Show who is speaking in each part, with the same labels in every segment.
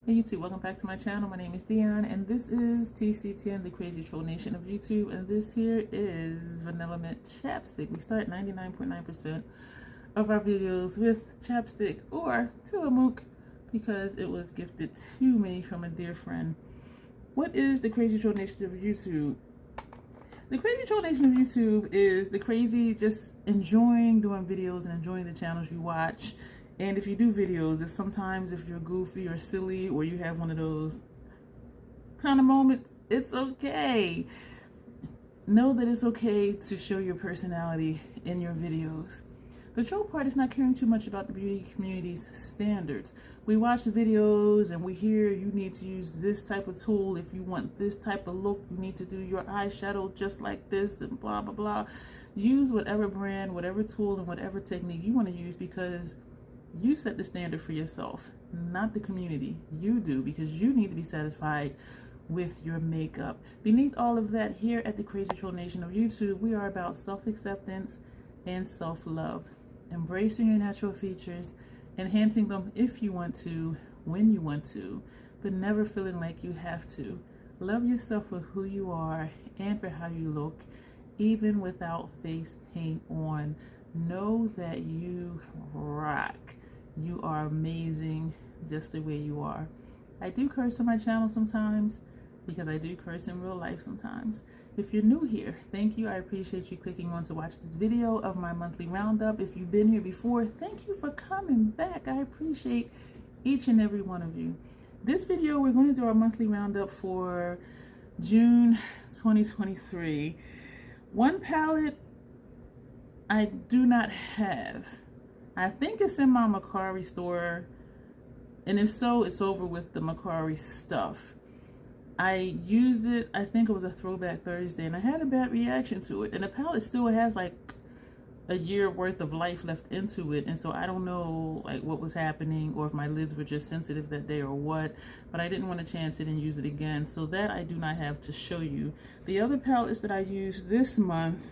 Speaker 1: Hey YouTube, welcome back to my channel. My name is Dion and this is TC10, the Crazy Troll Nation of YouTube, and this here is Vanilla Mint Chapstick. We start 99.9% of our videos with chapstick or Tillamook because it was gifted to me from a dear friend. What is the Crazy Troll Nation of YouTube? The Crazy Troll Nation of YouTube is the crazy, just enjoying doing videos and enjoying the channels you watch. And if you do videos, if you're goofy or silly or you have one of those kind of moments, it's okay. Know that it's okay to show your personality in your videos. The troll part is not caring too much about the beauty community's standards. We watch the videos and we hear you need to use this type of tool if you want this type of look. You need to do your eyeshadow just like this and blah, blah, blah. Use whatever brand, whatever tool, and whatever technique you want to use because you set the standard for yourself, not the community. You do, because you need to be satisfied with your makeup. Beneath all of that, here at the Crazy Troll Nation of YouTube, we are about self-acceptance and self-love. Embracing your natural features, enhancing them if you want to, when you want to, but never feeling like you have to. Love yourself for who you are and for how you look, even without face paint on. Know that you rock. You are amazing just the way you are. I do curse on my channel sometimes because I do curse in real life sometimes. If you're new here, thank you. I appreciate you clicking on to watch this video of my monthly roundup. If you've been here before, thank you for coming back. I appreciate each and every one of you. This video, we're going to do our monthly roundup for June 2023. One palette I do not have. I think it's in my Macari store, and if so, it's over with the Macari stuff. I used it, I think it was a Throwback Thursday, and I had a bad reaction to it, and the palette still has like a year worth of life left into it, and so I don't know like what was happening or if my lids were just sensitive that day or what, but I didn't want to chance it and use it again, so that I do not have to show you. The other palettes that I used this month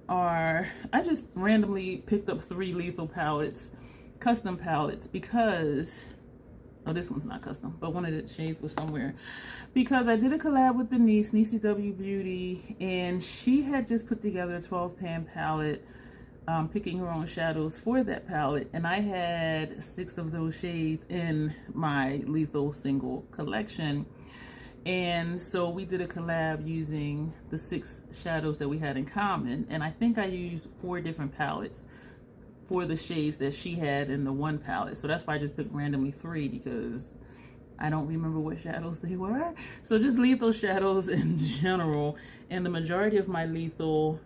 Speaker 1: are, I just randomly picked up 3 Lethal palettes, custom palettes, because, oh, this one's not custom, but one of the shades was somewhere, because I did a collab with Denise, Niecy Beauty, and she had just put together a 12-pan palette, picking her own shadows for that palette, and I had 6 of those shades in my Lethal single collection. And so we did a collab using the 6 shadows that we had in common, and I think I used 4 different palettes for the shades that she had in the one palette. So that's why I just picked randomly 3, because I don't remember what shadows they were. So just Lethal shadows in general, and the majority of my Lethal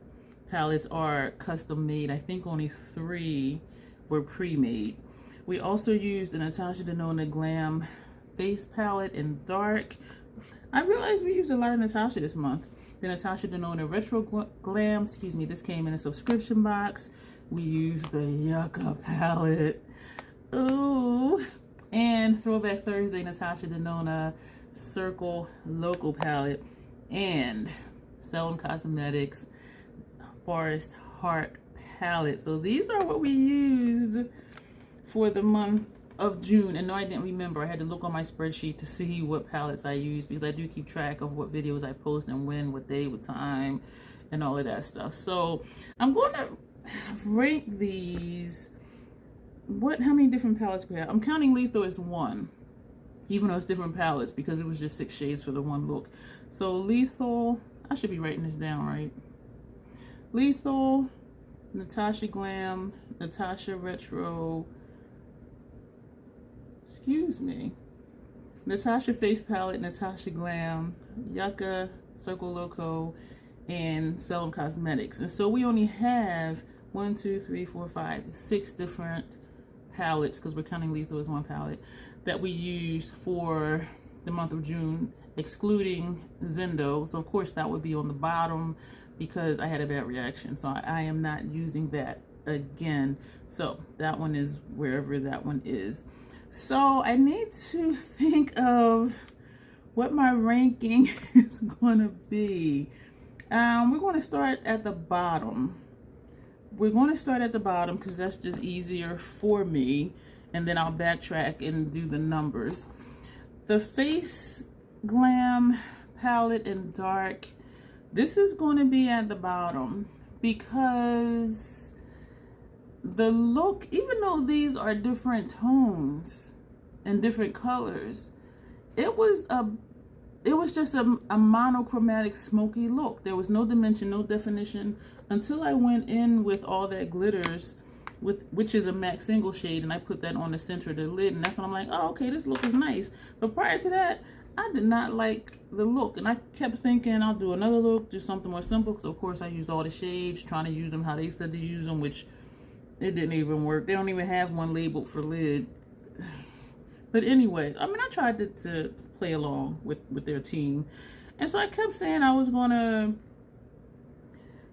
Speaker 1: palettes are custom made. I think only 3 were pre-made. We also used the Natasha Denona Glam face palette in dark. I realized we used a lot of Natasha this month. The Natasha Denona Retro Glam, excuse me, this came in a subscription box. We used the Yucca palette. Ooh. And Throwback Thursday, Natasha Denona Circo Loco palette. And Selling Cosmetics Forest Heart palette. So these are what we used for the month of June. And no, I didn't remember. I had to look on my spreadsheet to see what palettes I used, because I do keep track of what videos I post and when, what day, what time, and all of that stuff. So I'm going to rate these. How many different palettes we have? I'm counting Lethal as 1, even though it's different palettes, because it was just 6 shades for the one look. So Lethal, I should be writing this down, right? Lethal, Natasha Glam, Natasha Retro, excuse me, Natasha Face Palette, Natasha Glam, Yucca, Circo Loco, and Selling Cosmetics. And so we only have 1, 2, 3, 4, 5, 6 different palettes, because we're counting Lethal as 1 palette, that we used for the month of June, excluding Zendo. So of course that would be on the bottom because I had a bad reaction. So I am not using that again. So that one is wherever that one is. So I need to think of what my ranking is going to be. We're going to start at the bottom. We're going to start at the bottom because that's just easier for me, and then I'll backtrack and do the numbers. the Face Glam palette in dark, this is going to be at the bottom because the look, even though these are different tones and different colors, it was just a monochromatic smoky look. There was no dimension, no definition until I went in with all that glitters, which is a MAC single shade, and I put that on the center of the lid, and that's when I'm like, oh, okay, this look is nice. But prior to that, I did not like the look, and I kept thinking I'll do another look, do something more simple. So of course I used all the shades, trying to use them how they said to use them, which it didn't even work. They don't even have one labeled for lid. But anyway, I mean, I tried to play along with their team, and so I kept saying I was gonna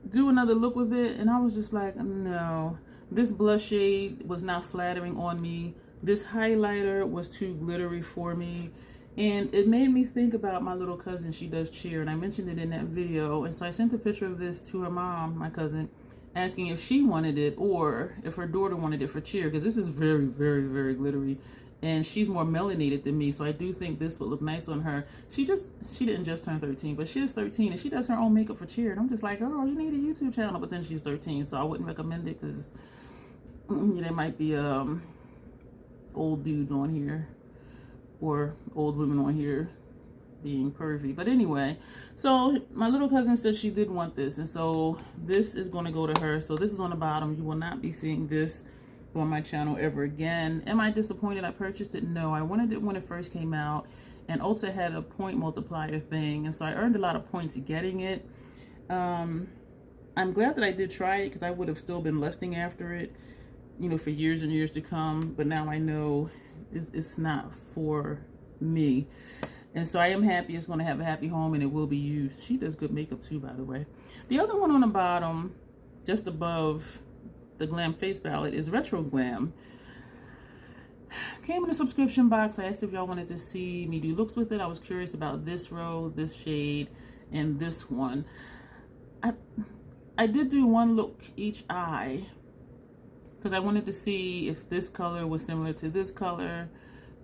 Speaker 1: do another look with it, and I was just like, no, this blush shade was not flattering on me. This highlighter was too glittery for me. And it made me think about my little cousin. She does cheer, and I mentioned it in that video. And so I sent a picture of this to her mom, my cousin, asking if she wanted it or if her daughter wanted it for cheer, because this is very, very, very glittery. And she's more melanated than me, so I do think this would look nice on her. She didn't just turn 13, but she is 13, and she does her own makeup for cheer. And I'm just like, girl, you need a YouTube channel. But then she's 13, so I wouldn't recommend it because there might be old dudes on here or old women on here being pervy. But anyway, so my little cousin said she did want this, and so this is going to go to her. So this is on the bottom. You will not be seeing this on my channel ever again. Am I disappointed I purchased it? No, I wanted it when it first came out, and Ulta had a point multiplier thing, and so I earned a lot of points getting it. I'm glad that I did try it, because I would have still been lusting after it, you know, for years and years to come. But now I know it's not for me, and so I am happy it's going to have a happy home, and it will be used. She does good makeup too, by the way. The other one on the bottom, just above the Glam face palette, is Retro Glam. Came in a subscription box. I asked if y'all wanted to see me do looks with it. I was curious about this row, this shade, and this one. I did do one look each eye, because I wanted to see if this color was similar to this color,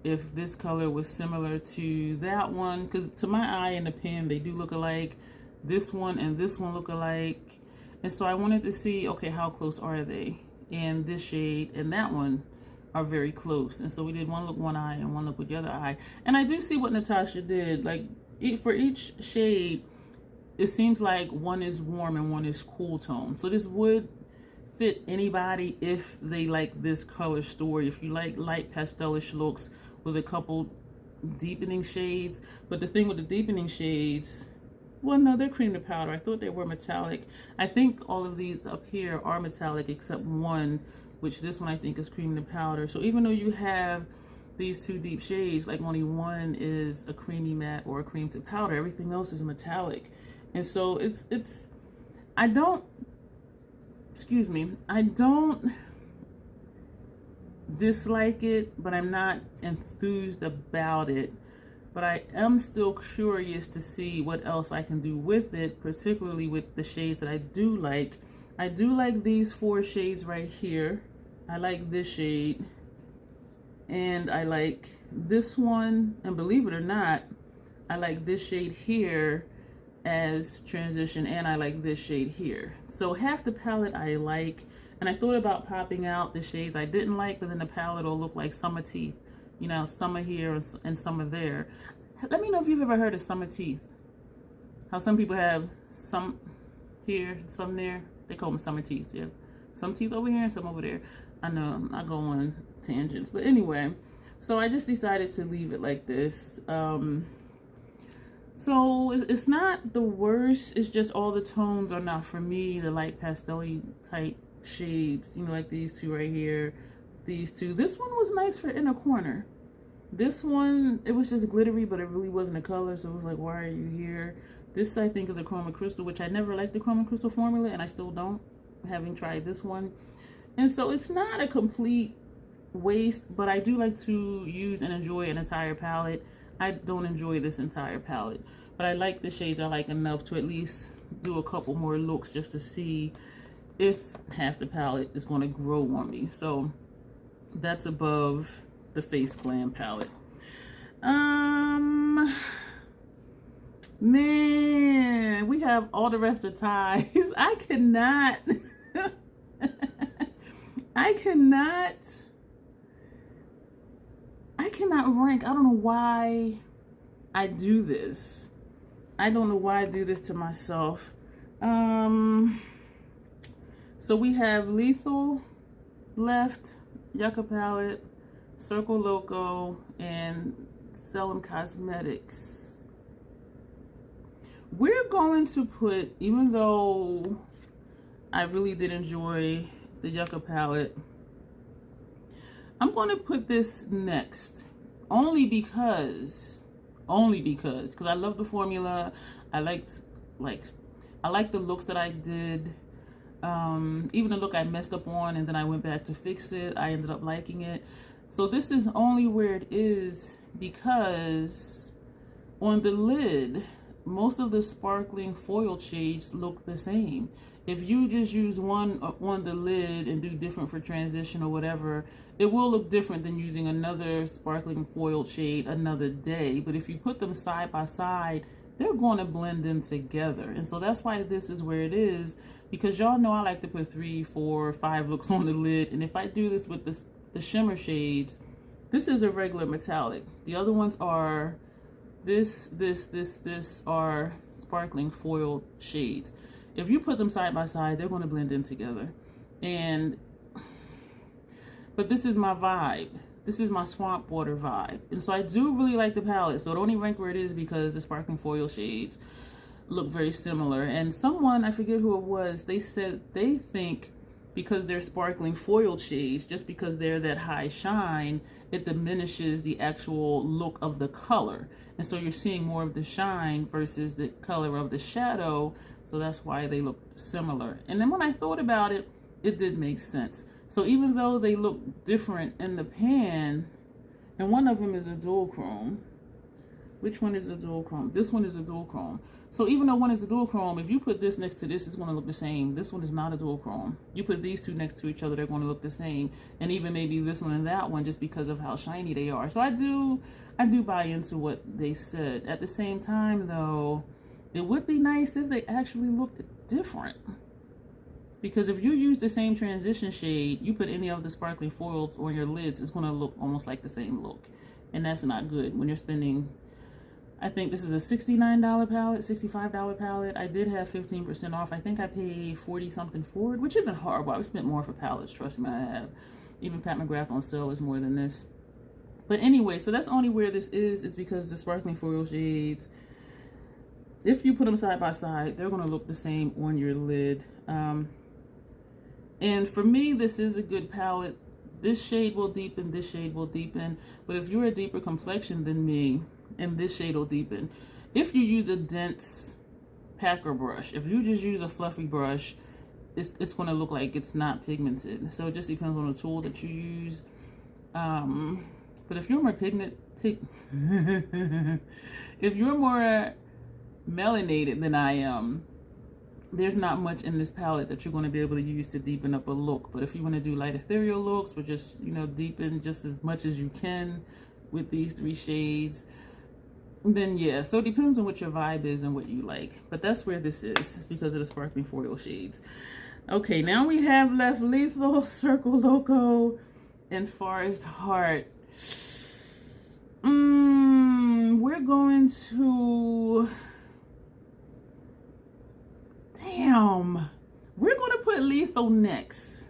Speaker 1: if this color was similar to that one, because to my eye and the pen, they do look alike. This one and this one look alike. And so I wanted to see, okay, how close are they? And this shade and that one are very close. And so we did one look one eye and one look with the other eye. And I do see what Natasha did. Like, for each shade, it seems like one is warm and one is cool tone. So this would fit anybody if they like this color story. If you like light pastelish looks with a couple deepening shades. But the thing with the deepening shades, well, no, they're cream to powder. I thought they were metallic. I think all of these up here are metallic except one, which this one I think is cream to powder. So even though you have these two deep shades, like only one is a creamy matte or a cream to powder, everything else is metallic. And so I don't dislike it, but I'm not enthused about it. But I am still curious to see what else I can do with it, particularly with the shades that I do like. I do like these 4 shades right here. I like this shade, and I like this one, and believe it or not, I like this shade here as transition, and I like this shade here. So half the palette I like, and I thought about popping out the shades I didn't like, but then the palette will look like summer teeth. You know, summer here and summer there. Let me know if you've ever heard of summer teeth. How some people have some here, some there. They call them summer teeth. Yeah, some teeth over here and some over there. I know I'm not going on tangents, but anyway. So I just decided to leave it like this. So it's not the worst. It's just all the tones are not for me. The light pastel-y type shades, you know, like these two right here. These two. This one was nice for inner corner. This one, it was just glittery, but it really wasn't a color, so it was like, why are you here? This, I think, is a chroma crystal, which I never liked the chroma crystal formula, and I still don't, having tried this one. And so it's not a complete waste, but I do like to use and enjoy an entire palette. I don't enjoy this entire palette, but I like the shades I like enough to at least do a couple more looks just to see if half the palette is going to grow on me. So that's above the Face Glam palette. Man, we have all the rest of ties. I cannot. I cannot rank. I don't know why I do this. I don't know why I do this to myself. So we have Lethal left, Yucca palette, Circo Loco, and Selim Cosmetics. We're going to put, even though I really did enjoy the Yucca palette, I'm going to put this next, only because I love the formula. I like the looks that I did. Even the look I messed up on and then I went back to fix it, I ended up liking it. So this is only where it is because on the lid, most of the sparkling foil shades look the same. If you just use one on the lid and do different for transition or whatever, it will look different than using another sparkling foil shade another day. But if you put them side by side, they're going to blend in together. And so that's why this is where it is, because y'all know I like to put 3, 4, 5 looks on the lid. And if I do this with the shimmer shades, this is a regular metallic. The other ones are this are sparkling foil shades. If you put them side by side, they're going to blend in together. But this is my vibe. This is my swamp water vibe. And so I do really like the palette. So it only ranked where it is because the sparkling foil shades look very similar. And someone, I forget who it was, they said they think because they're sparkling foil shades, just because they're that high shine, it diminishes the actual look of the color. And so you're seeing more of the shine versus the color of the shadow. So that's why they look similar. And then when I thought about it, it did make sense. So even though they look different in the pan, and one of them is a dual chrome. Which one is a dual chrome? This one is a dual chrome. So even though one is a dual chrome, if you put this next to this, it's going to look the same. This one is not a dual chrome. You put these two next to each other, they're going to look the same. And even maybe this one and that one, just because of how shiny they are. So I do buy into what they said. At the same time, though, it would be nice if they actually looked different. Because if you use the same transition shade, you put any of the sparkling foils on your lids, it's going to look almost like the same look. And that's not good when you're spending, I think this is a $69 palette, $65 palette. I did have 15% off. I think I paid 40 something for it, which isn't horrible. I've spent more for palettes, trust me, I have. Even Pat McGrath on sale is more than this. But anyway, so that's only where this is because the sparkling foil shades, if you put them side by side, they're going to look the same on your lid. And for me, this is a good palette. This shade will deepen, this shade will deepen. But if you're a deeper complexion than me, and this shade will deepen. If you use a dense packer brush, if you just use a fluffy brush, it's going to look like it's not pigmented. So it just depends on the tool that you use. But if you're more if you're more melanated than I am, there's not much in this palette that you're going to be able to use to deepen up a look. But if you want to do light ethereal looks, or just, you know, deepen just as much as you can with these 3 shades, then yeah. So it depends on what your vibe is and what you like. But that's where this is. It's because of the sparkling foil shades. Okay, now we have left Lethal, Circo Loco, and Forest Heart. We're going to... Damn. We're going to put Lethal next.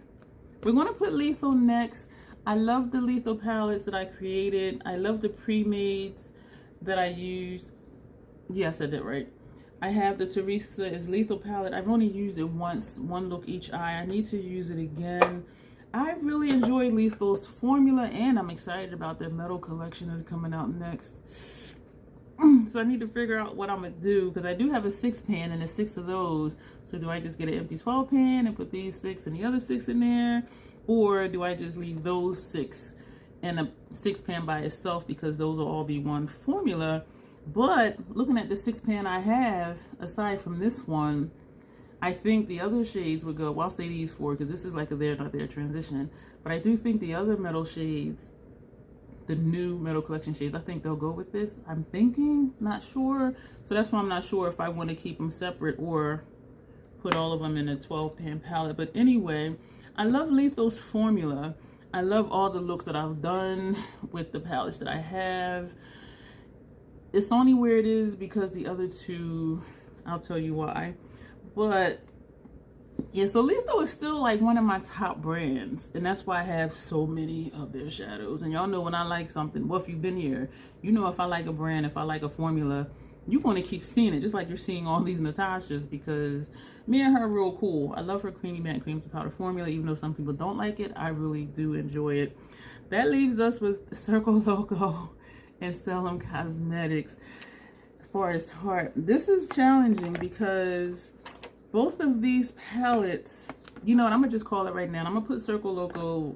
Speaker 1: We're going to put Lethal next. I love the Lethal palettes that I created. I love the pre-mades that I use. Yes, I did right. I have the Teresa is Lethal palette. I've only used it once, one look each eye. I need to use it again. I really enjoy Lethal's formula, and I'm excited about their metal collection that's coming out next. So I need to figure out what I'm gonna do, because I do have a 6 pan and there's 6 of those. So do I just get an empty 12 pan and put these 6 and the other 6 in there? Or do I just leave those 6 and a 6 pan by itself, because those will all be one formula? But looking at the 6 pan I have, aside from this one, I think the other shades would go, well, I'll say these 4 because this is like a there not there transition. But I do think the other metal shades, the new Metal Collection shades. I think they'll go with this. I'm thinking, not sure. So that's why I'm not sure if I want to keep them separate or put all of them in a 12-pan palette. But anyway, I love Lethal's formula. I love all the looks that I've done with the palettes that I have. It's only where it is because the other two, I'll tell you why. But yeah, so Lethal is still like one of my top brands, and that's why I have so many of their shadows. And y'all know when I like something, well, if you've been here, you know if I like a brand, if I like a formula, you want to keep seeing it, just like you're seeing all these Natashas, because me and her are real cool. I love her creamy matte cream to powder formula, even though some people don't like it. I really do enjoy it. That leaves us with Circo, Loco, and Salem Cosmetics. Forest Heart. This is challenging because both of these palettes, you know what, I'm gonna just call it right now. I'm gonna put Circo Loco,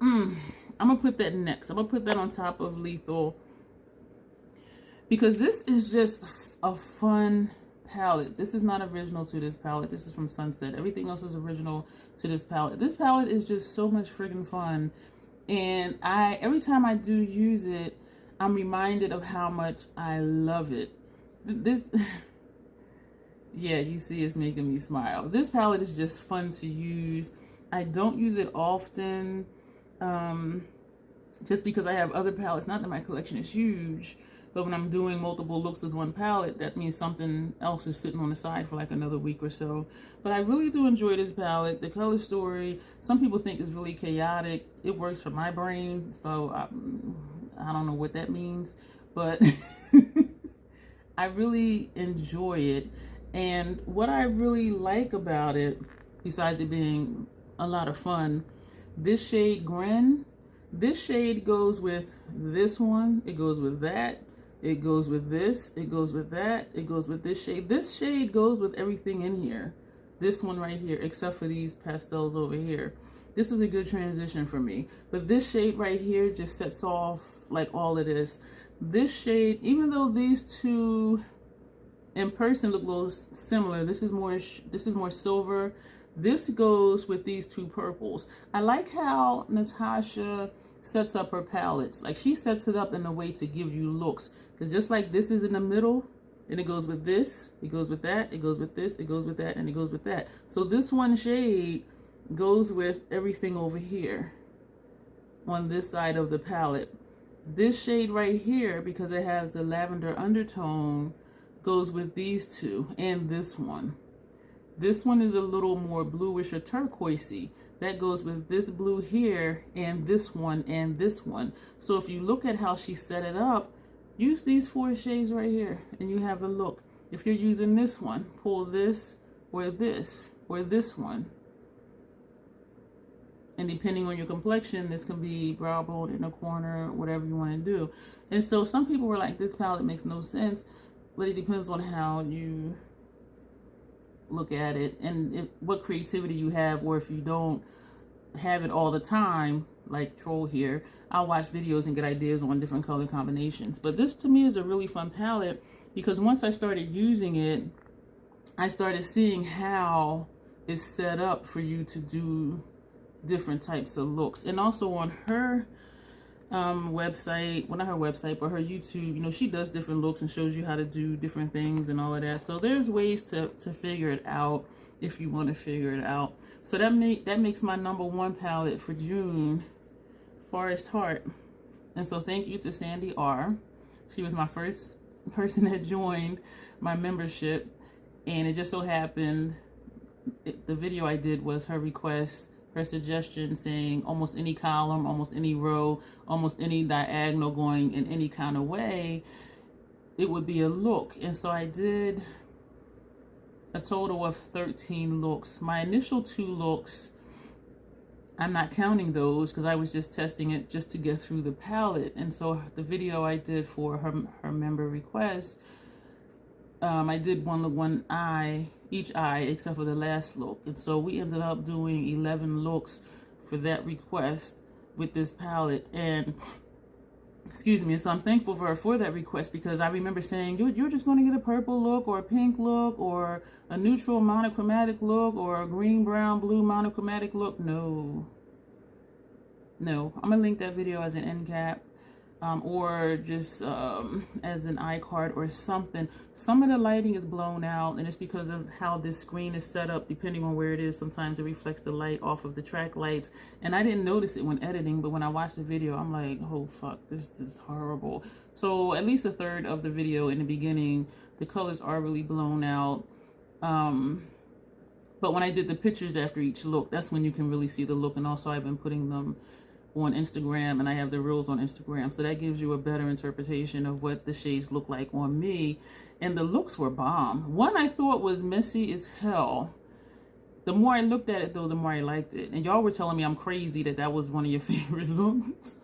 Speaker 1: I'm gonna put that next. I'm gonna put that on top of Lethal because this is just a fun palette. This is not original to this palette. This is from Sunset. Everything else is original to this palette. This palette is just so much freaking fun, and every time I do use it, I'm reminded of how much I love it. This yeah, you see, it's making me smile. This palette is just fun to use. I don't use it often, just because I have other palettes. Not that my collection is huge, but when I'm doing multiple looks with one palette, that means something else is sitting on the side for like another week or so. But I really do enjoy this palette. The color story, some people think is really chaotic. It works for my brain, so I don't know what that means, but I really enjoy it. And what I really like about it, besides it being a lot of fun, this shade Gren, this shade goes with this one, it goes with that, it goes with this, it goes with that, it goes with this shade. This shade goes with everything in here. This one right here, except for these pastels over here. This is a good transition for me. But this shade right here just sets off like all of this. This shade, even though these two in person look a little similar, this is more silver. This goes with these two purples. I like how Natasha sets up her palettes. Like, she sets it up in a way to give you looks. Because just like this is in the middle, and it goes with this, it goes with that, it goes with this, it goes with that, and it goes with that. So this one shade goes with everything over here on this side of the palette. This shade right here, because it has the lavender undertone, goes with these two, and this one. This one is a little more bluish or turquoisey. That goes with this blue here, and this one, and this one. So if you look at how she set it up, use these 4 shades right here, and you have a look. If you're using this one, pull this, or this one. And depending on your complexion, this can be brow bone in a corner, whatever you want to do. And so some people were like, this palette makes no sense. But it depends on how you look at it and what creativity you have, or if you don't have it all the time, like Troll here, I'll watch videos and get ideas on different color combinations. But this to me is a really fun palette because once I started using it, I started seeing how it's set up for you to do different types of looks. And also on her website, well, not her website, but her YouTube, you know, she does different looks and shows you how to do different things and all of that. So there's ways to figure it out if you want to figure it out. So that makes my #1 palette for June, Forest Heart. And so thank you to Sandy R. She was my first person that joined my membership, and it just so happened the video I did was her request, her suggestion, saying almost any column, almost any row, almost any diagonal going in any kind of way, it would be a look. And so I did a total of 13 looks. My initial 2 looks, I'm not counting those because I was just testing it just to get through the palette. And so the video I did for her member request, I did one eye, each eye except for the last look. And so we ended up doing 11 looks for that request with this palette. And excuse me, so I'm thankful for her for that request, because I remember saying, you're just going to get a purple look or a pink look or a neutral monochromatic look or a green, brown, blue monochromatic look. No. No, I'm gonna link that video as an end cap. Or just as an iCard or something. Some of the lighting is blown out, and it's because of how this screen is set up. Depending on where it is, sometimes it reflects the light off of the track lights, and I didn't notice it when editing, but when I watched the video, I'm like, oh fuck, this is horrible. So at least a third of the video in the beginning, the colors are really blown out. But when I did the pictures after each look, that's when you can really see the look. And also I've been putting them on Instagram, and I have the reels on Instagram, so that gives you a better interpretation of what the shades look like on me. And the looks were bomb. One I thought was messy as hell. The more I looked at it though, the more I liked it. And y'all were telling me I'm crazy that was one of your favorite looks.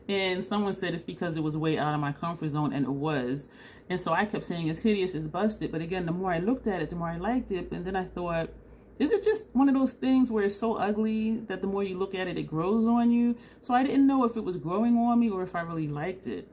Speaker 1: And someone said it's because it was way out of my comfort zone, and it was. And so I kept saying it's hideous, it's busted. But again, the more I looked at it, the more I liked it. And then I thought, is it just one of those things where it's so ugly that the more you look at it, it grows on you? So I didn't know if it was growing on me or if I really liked it.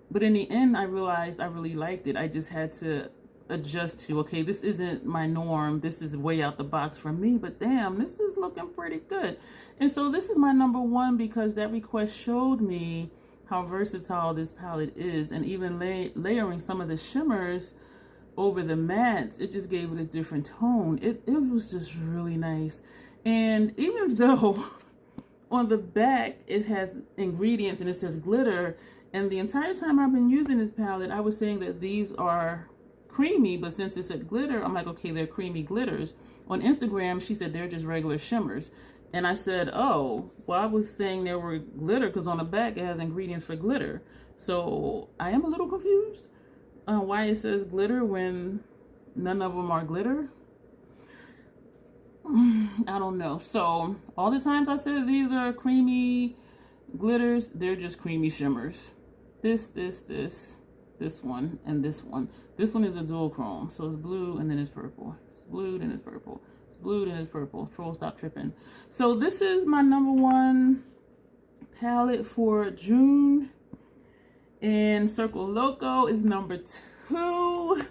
Speaker 1: But in the end, I realized I really liked it. I just had to adjust to, okay, this isn't my norm. This is way out the box for me, but damn, this is looking pretty good. And so this is my number one because that request showed me how versatile this palette is. And even layering some of the shimmers over the mattes, it just gave it a different tone. It was just really nice. And even though on the back it has ingredients and it says glitter, and the entire time I've been using this palette, I was saying that these are creamy, but since it said glitter, I'm like, okay, they're creamy glitters. On Instagram, she said they're just regular shimmers. And I said, oh, well, I was saying they were glitter because on the back it has ingredients for glitter. So I am a little confused why it says glitter when none of them are glitter. I don't know. So all the times I said these are creamy glitters, they're just creamy shimmers. This one, and this one. This one is a dual chrome, so it's blue and then it's purple. It's blue, then it's purple. It's blue, then it's purple. Troll, stop tripping. So this is my number one palette for June. And Circo Loco is number 2.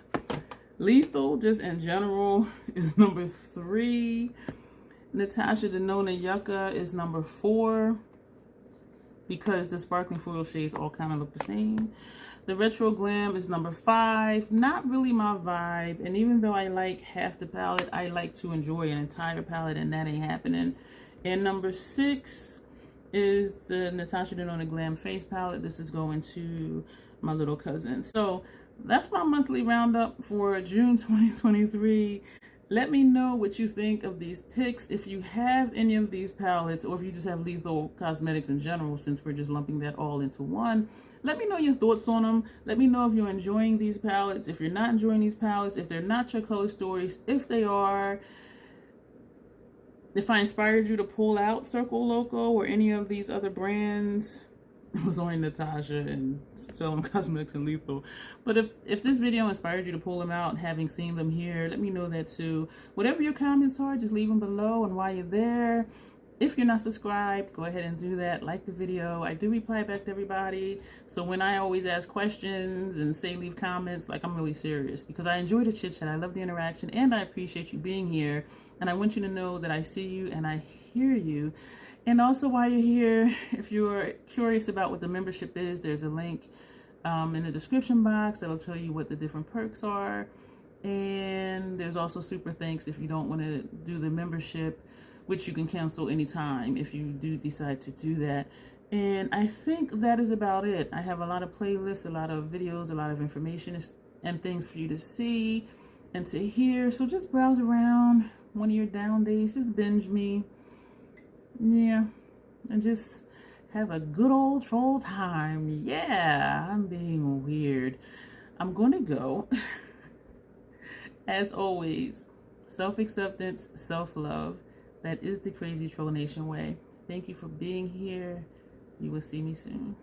Speaker 1: Lethal, just in general, is number 3. Natasha Denona Yucca is number 4. Because the sparkling foil shades all kind of look the same. The Retro Glam is number 5. Not really my vibe. And even though I like half the palette, I like to enjoy an entire palette, and that ain't happening. And number 6 is the Natasha Denona Glam Face Palette. This is going to my little cousin. So that's my monthly roundup for June 2023. Let me know what you think of these picks. If you have any of these palettes, or if you just have Lethal Cosmetics in general, since we're just lumping that all into one, let me know your thoughts on them. Let me know if you're enjoying these palettes, if you're not enjoying these palettes, if they're not your color stories, if they are, if I inspired you to pull out Circo Loco or any of these other brands. It was only Natasha and Selling Cosmetics and Lethal. But if this video inspired you to pull them out, having seen them here, let me know that too. Whatever your comments are, just leave them below. And while you're there, if you're not subscribed, go ahead and do that. Like the video. I do reply back to everybody. So when I always ask questions and say leave comments, like, I'm really serious, because I enjoy the chit chat. I love the interaction, and I appreciate you being here. And I want you to know that I see you and I hear you. And also, while you're here, if you're curious about what the membership is, there's a link in the description box that'll tell you what the different perks are. And there's also super thanks if you don't want to do the membership, which you can cancel anytime if you do decide to do that. And I think that is about it. I have a lot of playlists, a lot of videos, a lot of information and things for you to see and to hear. So just browse around one of your down days, just binge me. Yeah, and just have a good old troll time. Yeah, I'm being weird. I'm gonna go. As always, self-acceptance, self-love. That is the Crazy Troll Nation way. Thank you for being here. You will see me soon.